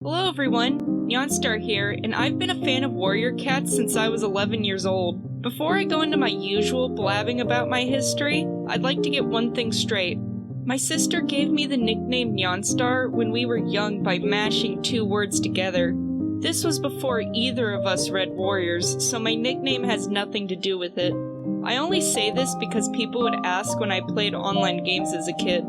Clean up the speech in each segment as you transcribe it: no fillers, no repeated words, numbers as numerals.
Hello everyone, Nyonstar here, and I've been a fan of Warrior Cats since I was 11 years old. Before I go into my usual blabbing about my history, I'd like to get one thing straight. My sister gave me the nickname Nyonstar when we were young by mashing two words together. This was before either of us read Warriors, so my nickname has nothing to do with it. I only say this because people would ask when I played online games as a kid.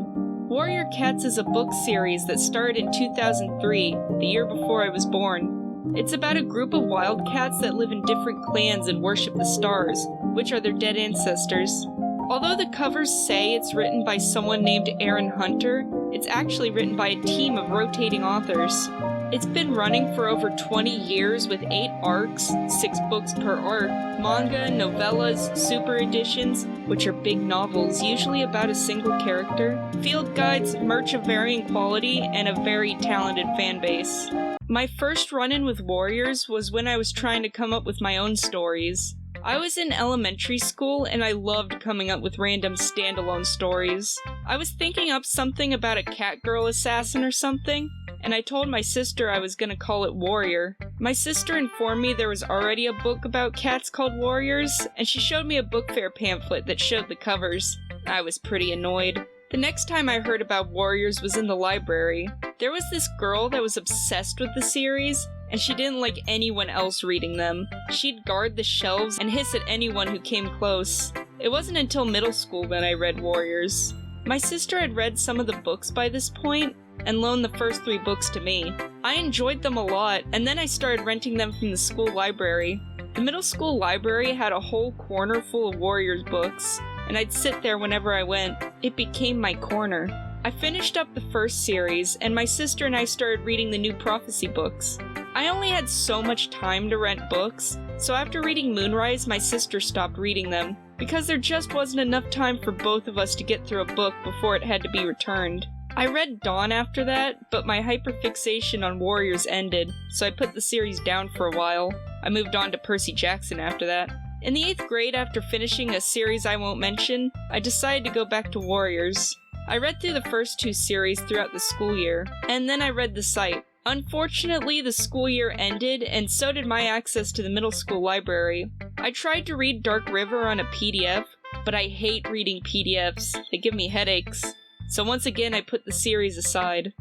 Warrior Cats is a book series that started in 2003, the year before I was born. It's about a group of wildcats that live in different clans and worship the stars, which are their dead ancestors. Although the covers say it's written by someone named Aaron Hunter, it's actually written by a team of rotating authors. It's been running for over 20 years with 8 arcs, 6 books per arc, manga, novellas, super editions, which are big novels usually about a single character, field guides, merch of varying quality, and a very talented fan base. My first run-in with Warriors was when I was trying to come up with my own stories. I was in elementary school and I loved coming up with random standalone stories. I was thinking up something about a catgirl assassin or something, and I told my sister I was gonna call it Warrior. My sister informed me there was already a book about cats called Warriors, and she showed me a book fair pamphlet that showed the covers. I was pretty annoyed. The next time I heard about Warriors was in the library. There was this girl that was obsessed with the series, and she didn't like anyone else reading them. She'd guard the shelves and hiss at anyone who came close. It wasn't until middle school that I read Warriors. My sister had read some of the books by this point, and loaned the first 3 books to me. I enjoyed them a lot, and then I started renting them from the school library. The middle school library had a whole corner full of Warriors books, and I'd sit there whenever I went. It became my corner. I finished up the first series, and my sister and I started reading the new Prophecy books. I only had so much time to rent books, so after reading Moonrise, my sister stopped reading them, because there just wasn't enough time for both of us to get through a book before it had to be returned. I read Dawn after that, but my hyperfixation on Warriors ended, so I put the series down for a while. I moved on to Percy Jackson after that. In the 8th grade, after finishing a series I won't mention, I decided to go back to Warriors. I read through the first 2 series throughout the school year, and then I read the site. Unfortunately, the school year ended, and so did my access to the middle school library. I tried to read Dark River on a PDF, but I hate reading PDFs. They give me headaches. So once again, I put the series aside.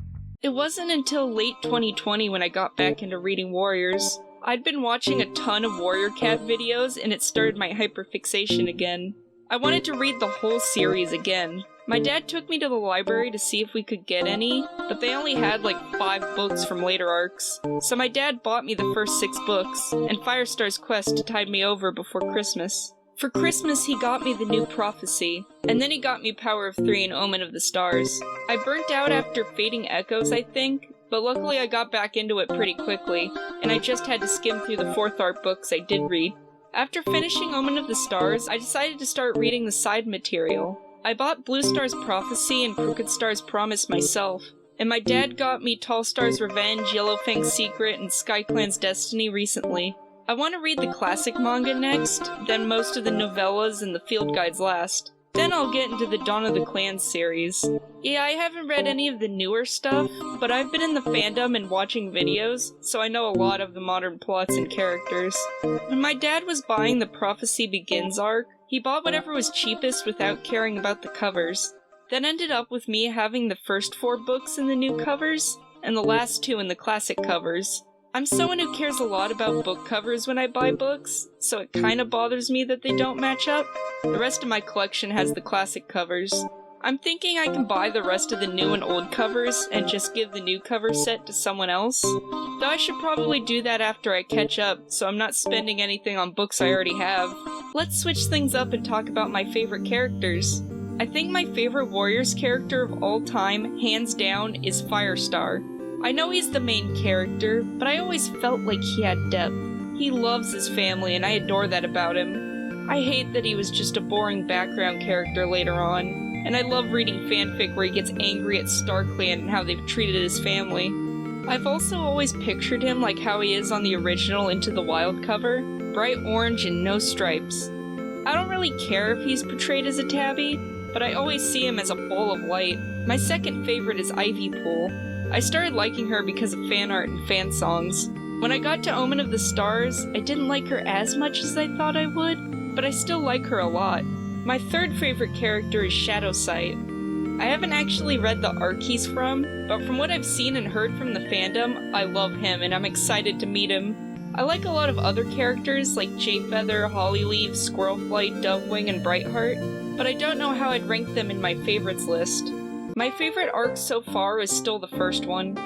It wasn't until late 2020 when I got back into reading Warriors. I'd been watching a ton of Warrior Cat videos, and it started my hyperfixation again. I wanted to read the whole series again. My dad took me to the library to see if we could get any, but they only had like 5 books from later arcs. So my dad bought me the first 6 books, and Firestar's Quest to tide me over before Christmas. For Christmas, he got me the new Prophecy, and then he got me Power of 3 and Omen of the Stars. I burnt out after Fading Echoes, I think, but luckily I got back into it pretty quickly, and I just had to skim through the 4th art books I did read. After finishing Omen of the Stars, I decided to start reading the side material. I bought Blue Star's Prophecy and Crooked Star's Promise myself, and my dad got me Tall Star's Revenge, Yellowfang's Secret, and SkyClan's Destiny recently. I want to read the classic manga next, then most of the novellas and the field guides last. Then I'll get into the Dawn of the Clans series. Yeah, I haven't read any of the newer stuff, but I've been in the fandom and watching videos, so I know a lot of the modern plots and characters. When my dad was buying the Prophecy Begins arc, he bought whatever was cheapest without caring about the covers. That ended up with me having the first 4 books in the new covers, and the last 2 in the classic covers. I'm someone who cares a lot about book covers when I buy books, so it kinda bothers me that they don't match up. The rest of my collection has the classic covers. I'm thinking I can buy the rest of the new and old covers and just give the new cover set to someone else. Though I should probably do that after I catch up, so I'm not spending anything on books I already have. Let's switch things up and talk about my favorite characters. I think my favorite Warriors character of all time, hands down, is Firestar. I know he's the main character, but I always felt like he had depth. He loves his family, and I adore that about him. I hate that he was just a boring background character later on, and I love reading fanfic where he gets angry at StarClan and how they've treated his family. I've also always pictured him like how he is on the original Into the Wild cover, bright orange and no stripes. I don't really care if he's portrayed as a tabby, but I always see him as a ball of light. My second favorite is Ivy Pool. I started liking her because of fan art and fan songs. When I got to Omen of the Stars, I didn't like her as much as I thought I would, but I still like her a lot. My third favorite character is Shadowsight. I haven't actually read the arc he's from, but from what I've seen and heard from the fandom, I love him and I'm excited to meet him. I like a lot of other characters like Jayfeather, Hollyleaf, Squirrelflight, Dovewing, and Brightheart, but I don't know how I'd rank them in my favorites list. My favorite arc so far is still the first one.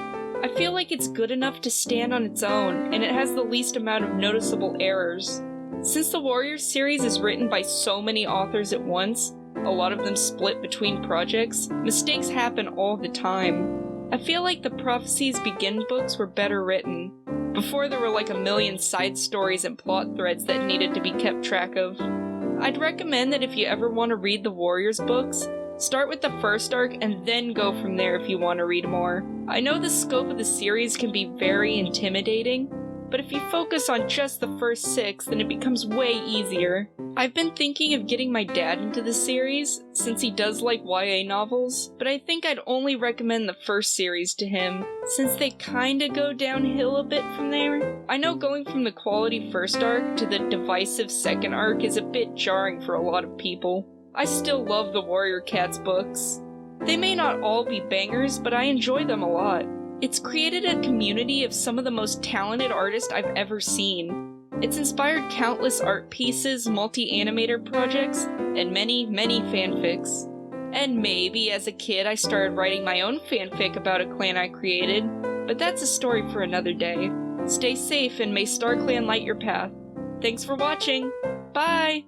I feel like it's good enough to stand on its own, and it has the least amount of noticeable errors. Since the Warriors series is written by so many authors at once, a lot of them split between projects, mistakes happen all the time. I feel like the Prophecies Begin books were better written. Before there were like a million side stories and plot threads that needed to be kept track of. I'd recommend that if you ever want to read the Warriors books, start with the first arc and then go from there if you want to read more. I know the scope of the series can be very intimidating, but if you focus on just the first 6, then it becomes way easier. I've been thinking of getting my dad into the series, since he does like YA novels, but I think I'd only recommend the first series to him, since they kinda go downhill a bit from there. I know going from the quality first arc to the divisive second arc is a bit jarring for a lot of people. I still love the Warrior Cats books. They may not all be bangers, but I enjoy them a lot. It's created a community of some of the most talented artists I've ever seen. It's inspired countless art pieces, multi-animator projects, and many, many fanfics. And maybe as a kid I started writing my own fanfic about a clan I created, but that's a story for another day. Stay safe and may StarClan light your path. Thanks for watching! Bye!